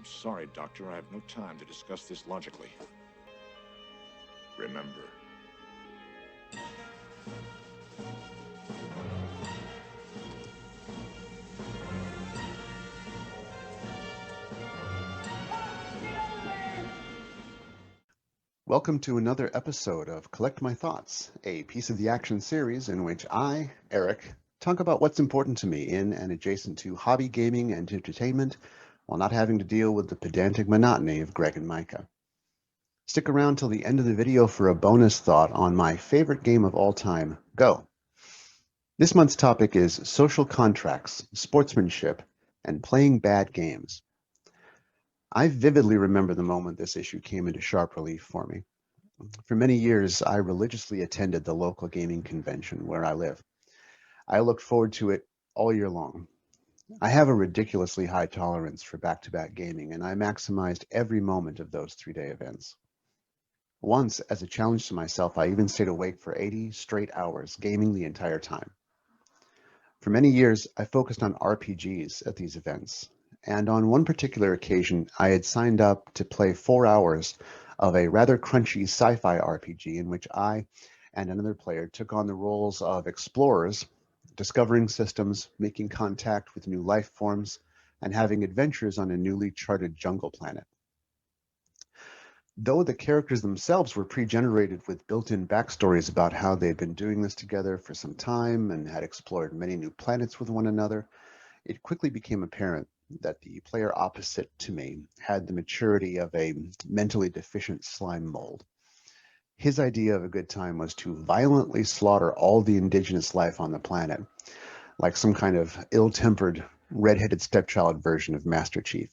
sorry, Doctor. I have no time to discuss this logically. Remember. Welcome to another episode of Collect My Thoughts, a piece of the action series in which I, Eric, talk about what's important to me in and adjacent to hobby gaming and entertainment while not having to deal with the pedantic monotony of Greg and Micah. Stick around till the end of the video for a bonus thought on my favorite game of all time, Go. This month's topic is social contracts, sportsmanship, and playing bad games. I vividly remember the moment this issue came into sharp relief for me. For many years, I religiously attended the local gaming convention where I live. I looked forward to it all year long. I have a ridiculously high tolerance for back-to-back gaming, and I maximized every moment of those three-day events. Once, as a challenge to myself, I even stayed awake for 80 straight hours, gaming the entire time. For many years, I focused on RPGs at these events, and on one particular occasion, I had signed up to play 4 hours of a rather crunchy sci-fi RPG in which I and another player took on the roles of explorers, discovering systems, making contact with new life forms, and having adventures on a newly charted jungle planet. Though the characters themselves were pre-generated with built-in backstories about how they'd been doing this together for some time and had explored many new planets with one another, it quickly became apparent that the player opposite to me had the maturity of a mentally deficient slime mold. His idea of a good time was to violently slaughter all the indigenous life on the planet, like some kind of ill-tempered, red-headed stepchild version of Master Chief.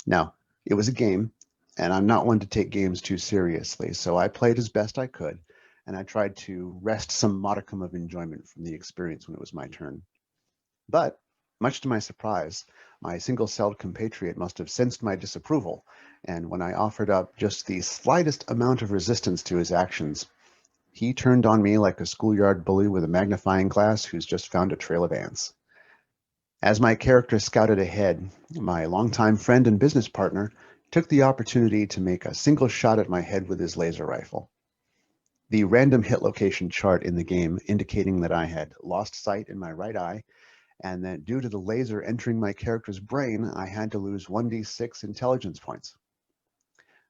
Now, it was a game, and I'm not one to take games too seriously, so I played as best I could, and I tried to wrest some modicum of enjoyment from the experience when it was my turn. But, much to my surprise, my single-celled compatriot must have sensed my disapproval, and when I offered up just the slightest amount of resistance to his actions, he turned on me like a schoolyard bully with a magnifying glass who's just found a trail of ants. As my character scouted ahead, my longtime friend and business partner took the opportunity to make a single shot at my head with his laser rifle. The random hit location chart in the game indicating that I had lost sight in my right eye and that due to the laser entering my character's brain, I had to lose 1d6 intelligence points.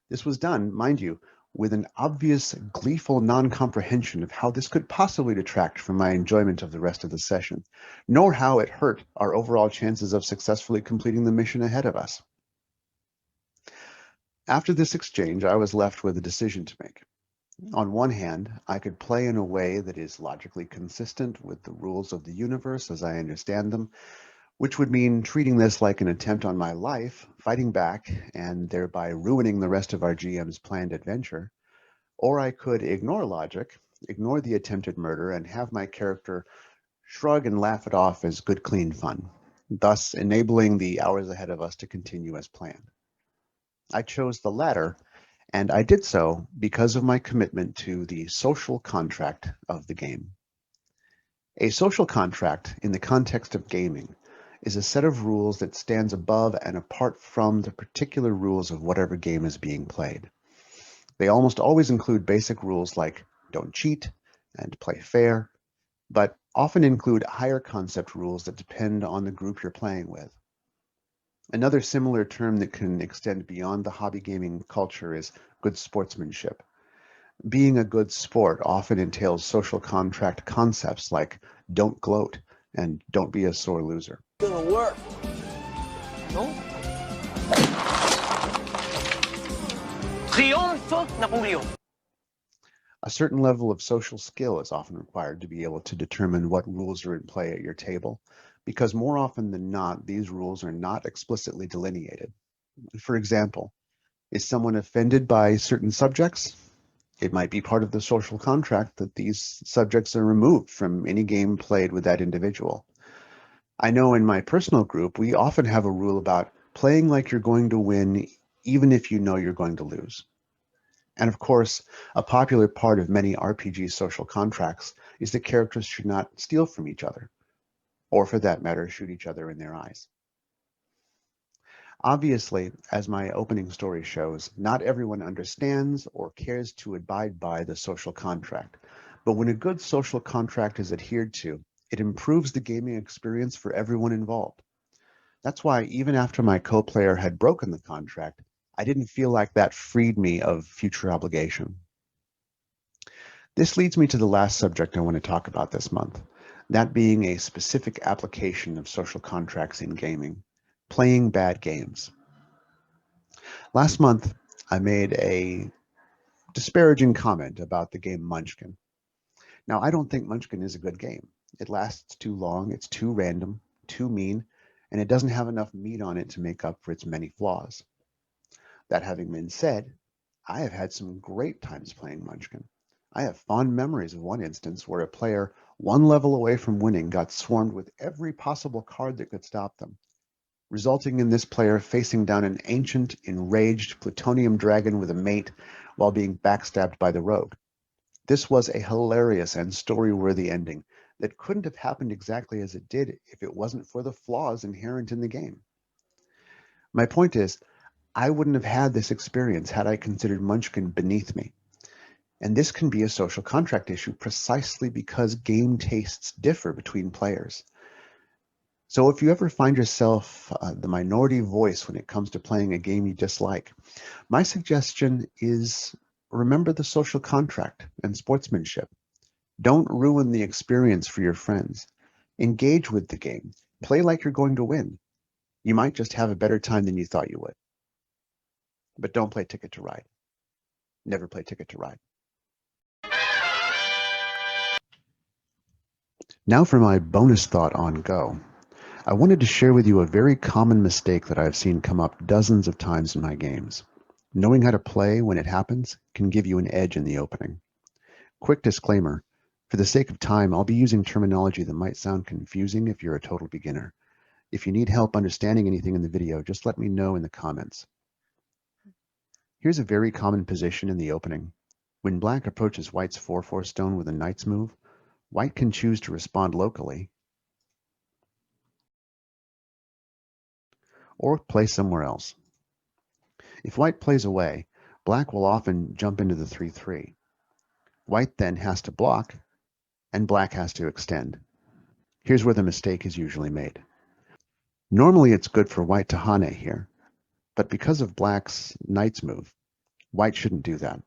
This was done, mind you, with an obvious gleeful non-comprehension of how this could possibly detract from my enjoyment of the rest of the session, nor how it hurt our overall chances of successfully completing the mission ahead of us. After this exchange, I was left with a decision to make. On one hand, I could play in a way that is logically consistent with the rules of the universe as I understand them, which would mean treating this like an attempt on my life, fighting back, and thereby ruining the rest of our GM's planned adventure. Or I could ignore logic, ignore the attempted murder, and have my character shrug and laugh it off as good, clean fun, thus enabling the hours ahead of us to continue as planned. I chose the latter, and I did so because of my commitment to the social contract of the game. A social contract, in the context of gaming, is a set of rules that stands above and apart from the particular rules of whatever game is being played. They almost always include basic rules like don't cheat and play fair, but often include higher concept rules that depend on the group you're playing with. Another similar term that can extend beyond the hobby gaming culture is good sportsmanship. Being a good sport often entails social contract concepts like don't gloat and don't be a sore loser. Gonna work, no? Triunfo Napoleon. A certain level of social skill is often required to be able to determine what rules are in play at your table, because more often than not, these rules are not explicitly delineated. For example, is someone offended by certain subjects? It might be part of the social contract that these subjects are removed from any game played with that individual. I know in my personal group, we often have a rule about playing like you're going to win, even if you know you're going to lose. And of course, a popular part of many RPG social contracts is that characters should not steal from each other, or for that matter, shoot each other in their eyes. Obviously, as my opening story shows, not everyone understands or cares to abide by the social contract. But when a good social contract is adhered to, it improves the gaming experience for everyone involved. That's why even after my co-player had broken the contract, I didn't feel like that freed me of future obligation. This leads me to the last subject I want to talk about this month, that being a specific application of social contracts in gaming, playing bad games. Last month, I made a disparaging comment about the game Munchkin. Now, I don't think Munchkin is a good game. It lasts too long, it's too random, too mean, and it doesn't have enough meat on it to make up for its many flaws. That having been said, I have had some great times playing Munchkin. I have fond memories of one instance where a player one level away from winning got swarmed with every possible card that could stop them, resulting in this player facing down an ancient, enraged plutonium dragon with a mate while being backstabbed by the rogue. This was a hilarious and story-worthy ending that couldn't have happened exactly as it did if it wasn't for the flaws inherent in the game. My point is, I wouldn't have had this experience had I considered Munchkin beneath me. And this can be a social contract issue precisely because game tastes differ between players. So if you ever find yourself the minority voice when it comes to playing a game you dislike, my suggestion is remember the social contract and sportsmanship. Don't ruin the experience for your friends. Engage with the game. Play like you're going to win. You might just have a better time than you thought you would. But don't play Ticket to Ride. Never play Ticket to Ride. Now for my bonus thought on Go. I wanted to share with you a very common mistake that I've seen come up dozens of times in my games. Knowing how to play when it happens can give you an edge in the opening. Quick disclaimer, for the sake of time, I'll be using terminology that might sound confusing if you're a total beginner. If you need help understanding anything in the video, just let me know in the comments. Here's a very common position in the opening. When black approaches white's 4/4 stone with a knight's move, white can choose to respond locally or play somewhere else. If white plays away, black will often jump into the 3/3. White then has to block, and black has to extend. Here's where the mistake is usually made. Normally it's good for white to hane here, but because of black's knight's move, white shouldn't do that.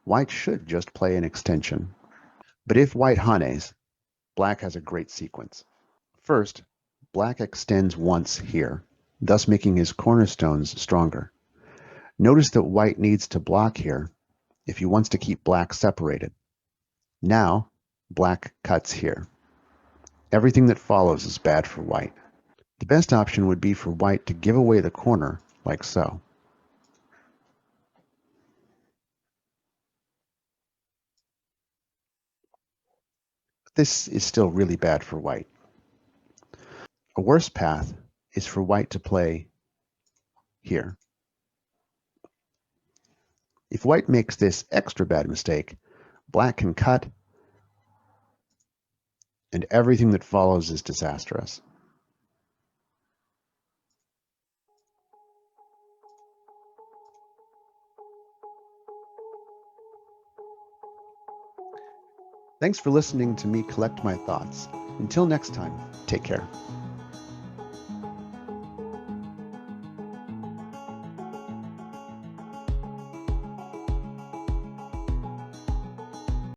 White should just play an extension. But if white hanes, black has a great sequence. First, black extends once here, thus making his cornerstones stronger. Notice that white needs to block here if he wants to keep black separated. Now, black cuts here. Everything that follows is bad for white. The best option would be for white to give away the corner, like so. This is still really bad for white. A worse path is for white to play here. If white makes this extra bad mistake, black can cut, and everything that follows is disastrous. Thanks for listening to me collect my thoughts. Until next time, take care.